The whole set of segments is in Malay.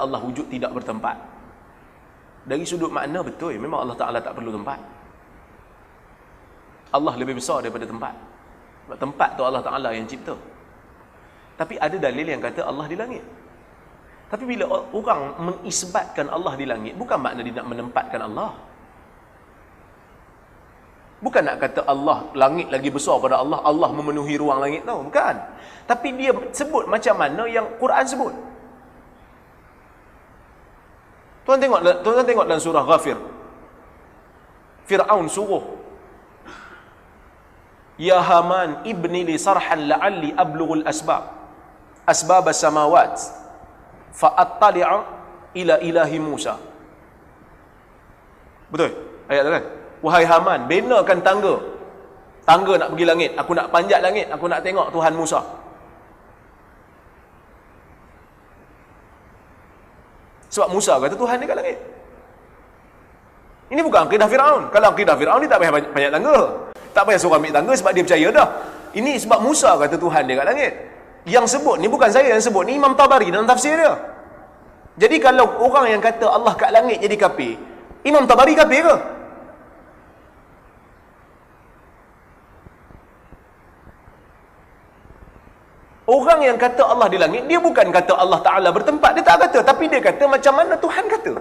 Allah wujud tidak bertempat. Dari sudut makna betul, memang Allah Ta'ala tak perlu tempat. Allah lebih besar daripada tempat. Sebab tempat tu Allah Ta'ala yang cipta. Tapi ada dalil yang kata Allah di langit. Tapi bila orang mengisbatkan Allah di langit, bukan makna dia nak menempatkan Allah. Bukan nak kata Allah, langit lagi besar pada Allah, Allah memenuhi ruang langit tau. Bukan. Tapi dia sebut macam mana yang Quran sebut. Tuan tengok dalam surah Ghafir. Fir'aun suruh, Ya Haman ibni li sarhan la'alli ablughul asbab as-samawat fa'attali'a ila ilahi Musa. Betul? Ayat tu kan? Wahai Haman, benakan tangga. Tangga nak pergi langit. Aku nak panjat langit. Aku nak tengok Tuhan Musa. Sebab Musa kata Tuhan dia kat langit. Ini bukan akidah Fir'aun. Kalau akidah Fir'aun, dia tak payah panjat tangga. Tak payah suruh ambil tangga sebab dia percaya dah. Ini sebab Musa kata Tuhan dia kat langit. Yang sebut ni bukan saya yang sebut. Ni Imam Tabari dalam tafsir dia. Jadi kalau orang yang kata Allah kat langit jadi kafir, Imam Tabari kafir ke? Orang yang kata Allah di langit, dia bukan kata Allah Ta'ala bertempat. Dia tak kata. Tapi dia kata macam mana Tuhan kata.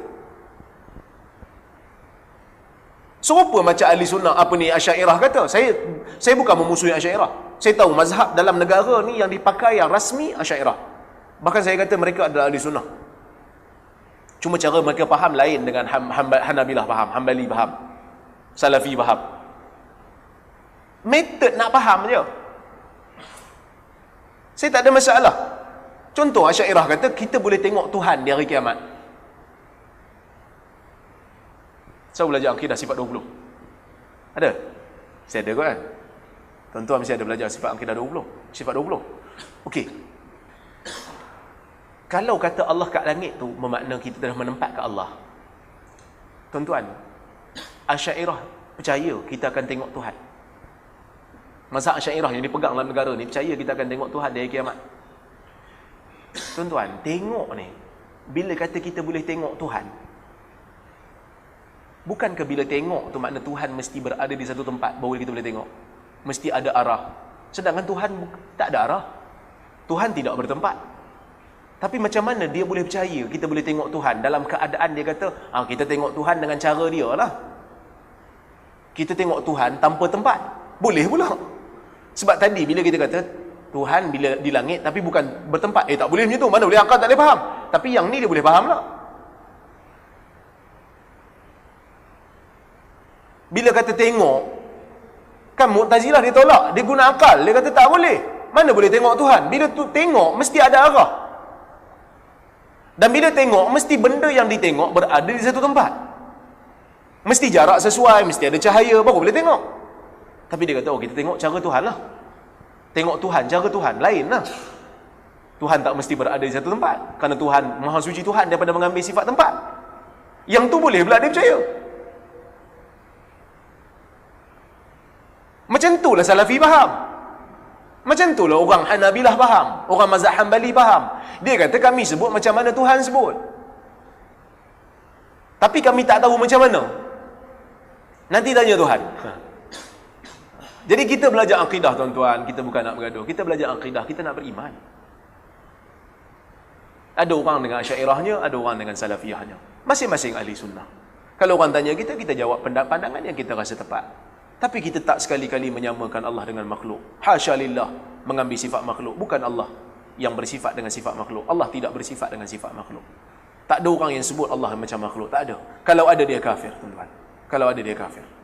Serupa macam ahli sunnah, Asy'ariyah kata. Saya bukan memusuhi Asy'ariyah. Saya tahu mazhab dalam negara ni yang dipakai yang rasmi Asy'ariyah. Bahkan saya kata mereka adalah ahli sunnah. Cuma cara mereka faham lain dengan Hanabilah faham, Hambali faham, Salafi faham. Metod nak faham je. Saya tak ada masalah. Contoh, Asy'ariyah kata kita boleh tengok Tuhan di hari kiamat. Saya belajar akidah sifat 20. Ada? Saya ada kot kan? Tuan-tuan mesti ada belajar sifat akidah 20. Sifat 20. Okey. Kalau kata Allah kat langit tu bermakna kita dah menempat kat Allah. Tuan-tuan, Asy'ariyah percaya kita akan tengok Tuhan. Mazhab Asy'ariyah yang dipegang dalam negara ni percaya kita akan tengok Tuhan di hari kiamat. Tuan-tuan, tengok ni, bila kata kita boleh tengok Tuhan, bukankah bila tengok tu makna Tuhan mesti berada di satu tempat baru kita boleh tengok? Mesti ada arah. Sedangkan Tuhan tak ada arah. Tuhan tidak bertempat. Tapi macam mana dia boleh percaya kita boleh tengok Tuhan dalam keadaan dia kata, kita tengok Tuhan dengan cara dia lah. Kita tengok Tuhan tanpa tempat. Boleh pula. Sebab tadi bila kita kata Tuhan bila di langit tapi bukan bertempat, tak boleh macam tu. Mana boleh, akal tak boleh faham. Tapi yang ni dia boleh faham lah. Bila kata tengok, kan Mu'tazilah dia tolak, dia guna akal, dia kata tak boleh. Mana boleh tengok Tuhan? Bila tu tengok mesti ada arah. Dan bila tengok mesti benda yang ditengok berada di satu tempat. Mesti jarak sesuai, mesti ada cahaya baru boleh tengok. Tapi dia kata, kita tengok cara Tuhan lah. Tengok Tuhan, cara Tuhan lain lah. Tuhan tak mesti berada di satu tempat. Kerana Tuhan, Maha Suci Tuhan daripada mengambil sifat tempat. Yang tu boleh pula dia percaya. Macam tu lah Salafi faham. Macam tu lah orang Hanabilah faham. Orang mazhab Hambali faham. Dia kata kami sebut macam mana Tuhan sebut. Tapi kami tak tahu macam mana. Nanti tanya Tuhan. Jadi kita belajar akidah tuan-tuan. Kita bukan nak bergaduh. Kita belajar akidah. Kita nak beriman. Ada orang dengan Asy'ariyahnya, ada orang dengan Salafiyahnya. Masing-masing ahli sunnah. Kalau orang tanya kita, kita jawab pandangan yang kita rasa tepat. Tapi kita tak sekali-kali menyamakan Allah dengan makhluk. Hasya lillah, mengambil sifat makhluk. Bukan Allah yang bersifat dengan sifat makhluk. Allah tidak bersifat dengan sifat makhluk. Tak ada orang yang sebut Allah macam makhluk. Tak ada. Kalau ada dia kafir, tuan-tuan. Kalau ada dia kafir.